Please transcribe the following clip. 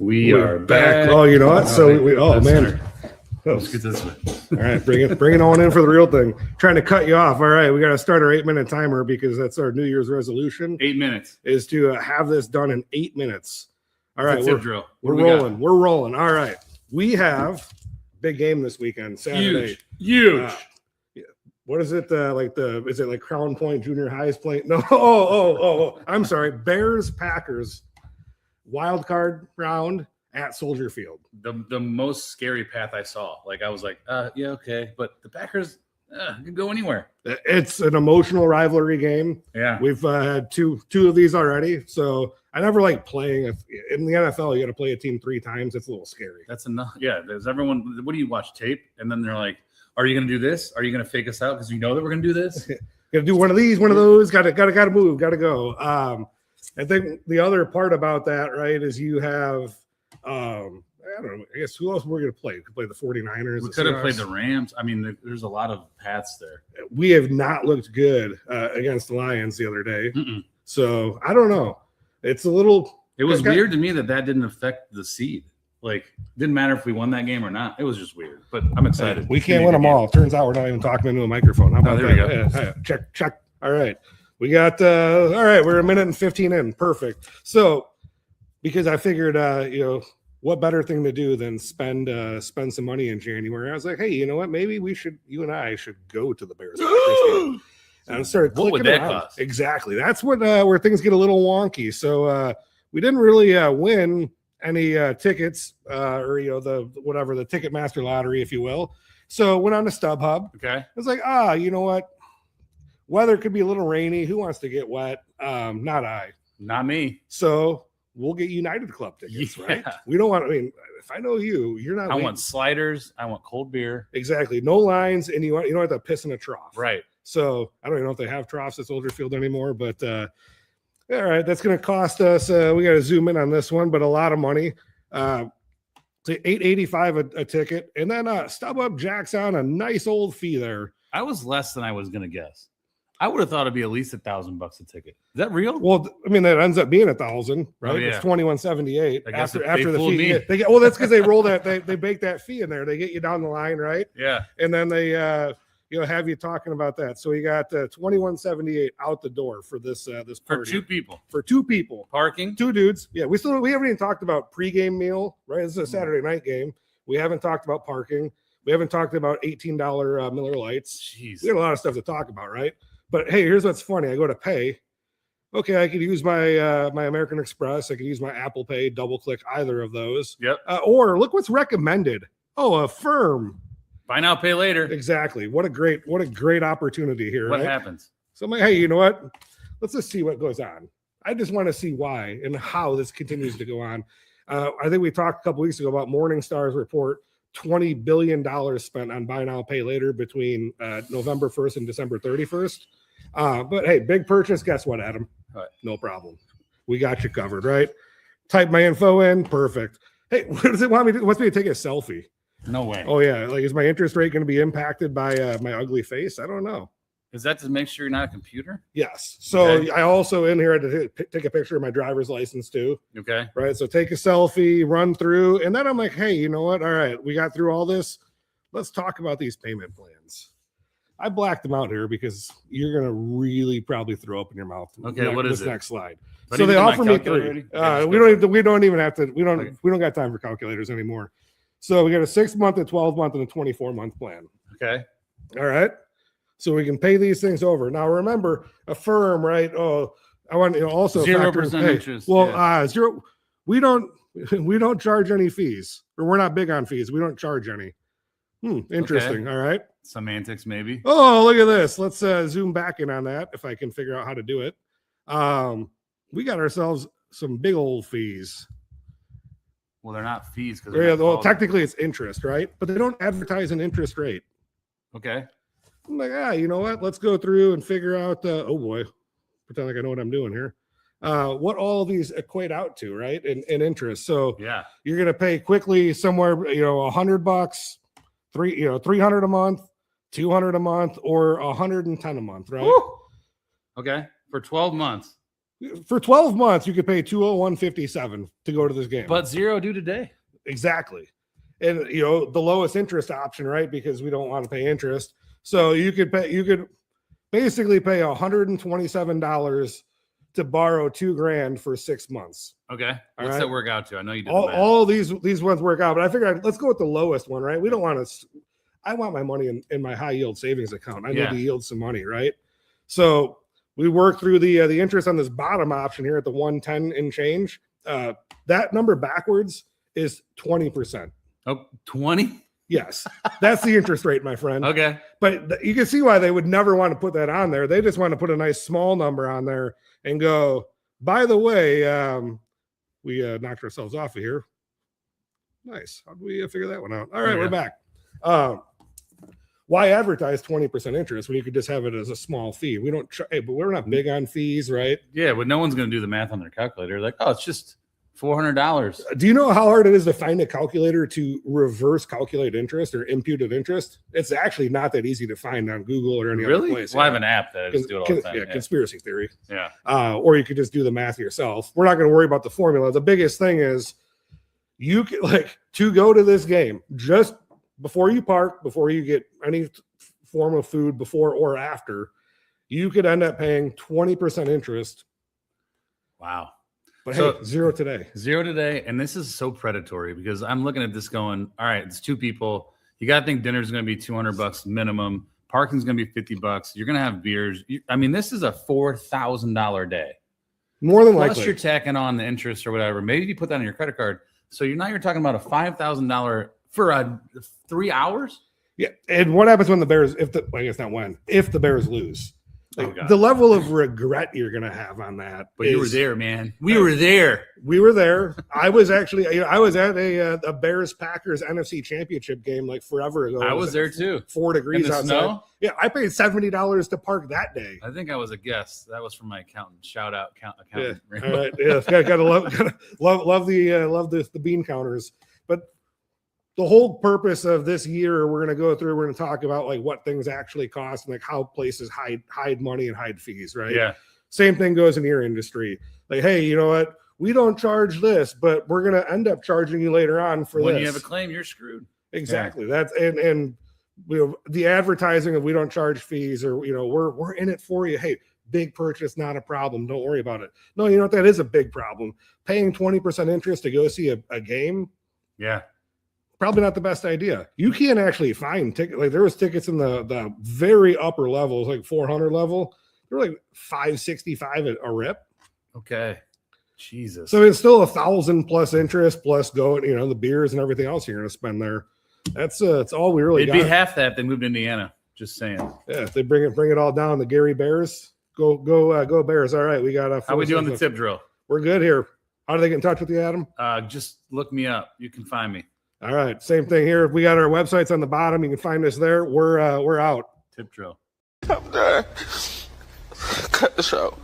We are back. Oh, you know what? So man. Let's get this way. All right, bring it on in for the real thing. Trying to cut you off. All right, we got to start our 8-minute timer because that's our New Year's resolution. 8 minutes is to have this done in 8 minutes. All right, we're rolling. We're rolling. All right, we have big game this weekend, Saturday. Huge. What is it? Is it like Crown Point Junior High's playing? No. Oh. I'm sorry. Bears Packers wild card round at Soldier Field. The most scary path I saw. Like I was like, yeah, okay, but the Packers can go anywhere. It's an emotional rivalry game. Yeah, we've had two of these already. So I never like playing in the NFL. You got to play a team 3 times. It's a little scary. That's enough. Yeah, there's everyone. What do you watch tape? And then they're like, are you going to do this? Are you going to fake us out because you know that we're going to do this? Got to do one of these, one of those. Got to move. Got to go. I think the other part about that, right, is you have. I don't know. I guess who else we're going to play? We could play the 49ers. We could have played the Rams. I mean, there's a lot of paths there. We have not looked good against the Lions the other day. So I don't know. It's a little. It was weird to me that didn't affect the seed. Like, didn't matter if we won that game or not. It was just weird. But I'm excited. We can't win them all. Turns out we're not even talking into a microphone. How about there we go. Yeah, check. All right. We got. All right. We're 1 minute and 15 in. Perfect. So, because I figured, what better thing to do than spend some money in January? I was like, hey, you know what? Maybe you and I should go to the Bears. And I started clicking. What would that cost? Exactly. That's what where things get a little wonky. So we didn't really win any tickets or the Ticketmaster lottery, if you will. So went on to StubHub. Okay. I was like, you know what? Weather could be a little rainy. Who wants to get wet? Not I. Not me. So we'll get United Club tickets, right? We don't want. I mean, if I know you're not. I want sliders. I want cold beer. Exactly. No lines, and you don't have to piss in a trough. Right. So I don't even know if they have troughs at Soldier Field anymore, but all right, that's going to cost us. We got to zoom in on this one, but a lot of money. To $8.85 a ticket, and then StubHub jacks on a nice old fee there. I was less than I was going to guess. I would have thought it'd be at least $1,000 a ticket. Is that real? Well, I mean, that ends up being $1,000, right? Oh, yeah. It's $21.78 after the fee. Me. That's because they roll that they bake that fee in there. They get you down the line, right? Yeah. And then they have you talking about that. So you got $21.78 out the door for this party. For 2 people. For 2 people. Parking. 2 dudes. Yeah, we haven't even talked about pregame meal, right? This is a Saturday night game. We haven't talked about parking. We haven't talked about $18 Miller Lights. Jeez. We have a lot of stuff to talk about, right? But hey, here's what's funny. I go to pay. Okay, I could use my my American Express. I could use my Apple Pay. Double click either of those. Yep. Or look what's recommended. Oh, Affirm. Buy now, pay later. Exactly. What a great opportunity here. What right? happens? So I'm like, hey, you know what? Let's just see what goes on. I just want to see why and how this continues to go on. I think we talked a couple weeks ago about Morningstar's report. $20 billion spent on buy now, pay later between November 1st and December 31st. But hey, big purchase. Guess what, Adam? Right. No problem. We got you covered, right? Type my info in. Perfect. Hey, what does it want me to do? Wants me to take a selfie? No way. Oh, yeah. Like, is my interest rate going to be impacted by my ugly face? I don't know. Is that to make sure you're not a computer? Yes. So okay. I also in here had to take a picture of my driver's license too. Okay. Right. So take a selfie, run through, and then I'm like, hey, you know what? All right, we got through all this. Let's talk about these payment plans. I blacked them out here because you're gonna really probably throw up in your mouth. Okay. What is this it? next slide? But so they offer me 3. We don't even have to. We don't got time for calculators anymore. So we got a 6-month, a 12-month, and a 24-month plan. Okay. All right. So we can pay these things over. Now, remember, Affirm, right? Oh, I want also 0% interest. Well, yeah. 0. We don't charge any fees, or we're not big on fees. We don't charge any. Interesting. Okay. All right. Semantics, maybe. Oh, look at this. Let's zoom back in on that if I can figure out how to do it. We got ourselves some big old fees. Well, they're not fees because well, technically it's interest, right? But they don't advertise an interest rate. Okay. I'm like, you know what? Let's go through and figure out. Oh boy, pretend like I know what I'm doing here. What all of these equate out to, right? In interest. So yeah, you're gonna pay quickly somewhere, $100, $300 a month, $200 a month, or $110 a month, right? Woo! Okay, for 12 months. For 12 months, you could pay $201.57 to go to this game. But zero due today. Exactly. And the lowest interest option, right? Because we don't want to pay interest. So you could basically pay $127 to borrow $2,000 for 6 months. Okay. What's right? that work out to? I know you did all these ones work out, but I figured let's go with the lowest one, right? We don't want to. I want my money in my high yield savings account. I need to yield some money, right? So we work through the interest on this bottom option here at the 110 and change. That number backwards is 20%. Oh, 20? Yes, that's the interest rate, my friend. Okay. But you can see why they would never want to put that on there. They just want to put a nice small number on there and go, by the way, we knocked ourselves off of here. Nice. How do we figure that one out? All right, we're back. Why advertise 20% interest when you could just have it as a small fee? We don't, but we're not big on fees, right? Yeah, but no one's going to do the math on their calculator. Like, oh, it's just $400. Do you know how hard it is to find a calculator to reverse calculate interest or imputed interest? It's actually not that easy to find on Google or any other place. Well, I have an app that I just do it all the time. Yeah, conspiracy theory. Yeah. Or you could just do the math yourself. We're not going to worry about the formula. The biggest thing is you can, to go to this game, just before you park, before you get any form of food, before or after, you could end up paying 20% interest. Wow. But hey, zero today. Zero today. And this is so predatory because I'm looking at this going, all right, it's 2 people. You got to think dinner's going to be $200 minimum. Parking's going to be $50. You're going to have beers. This is a $4,000 day. More than Plus likely. you're tacking on the interest or whatever. Maybe you put that on your credit card. So you're talking about a $5,000 for 3 hours. Yeah. And what happens when the Bears, if the Bears lose? The level of regret you're going to have on that. But you were there, man. We were there. I was actually, I was at a Bears Packers NFC Championship game forever ago. I was there too. 4 degrees outside. Snow? Yeah, I paid $70 to park that day. I think I was a guest. That was from my accountant. Shout out, accountant. Yeah. All right. Yeah, gotta love the bean counters. But the whole purpose of this year, we're going to talk about what things actually cost and how places hide money and hide fees, right? Yeah. Same thing goes in your industry. Hey, you know what? We don't charge this, but we're going to end up charging you later on for when this. You have a claim, you're screwed. Exactly. Yeah. That's and the advertising of we don't charge fees or we're in it for you. Hey, big purchase, not a problem. Don't worry about it. No, you know what? That is a big problem. Paying 20% interest to go see a game. Yeah. Probably not the best idea. You can't actually find tickets. There was tickets in the very upper levels, 400 level. They're $565 a rip. Okay. Jesus. So it's still $1,000 plus interest plus the beers and everything else you're going to spend there. That's all we really It'd got. be half that if they moved to Indiana. Just saying. Yeah, if they bring it all down, the Gary Bears. Go Bears. All right, we got how we do on the tip drill? We're good here. How do they get in touch with you, Adam? Just look me up. You can find me. All right, same thing here. We got our websites on the bottom. You can find us there. We're out. Tip drill. I'm done. Cut the show.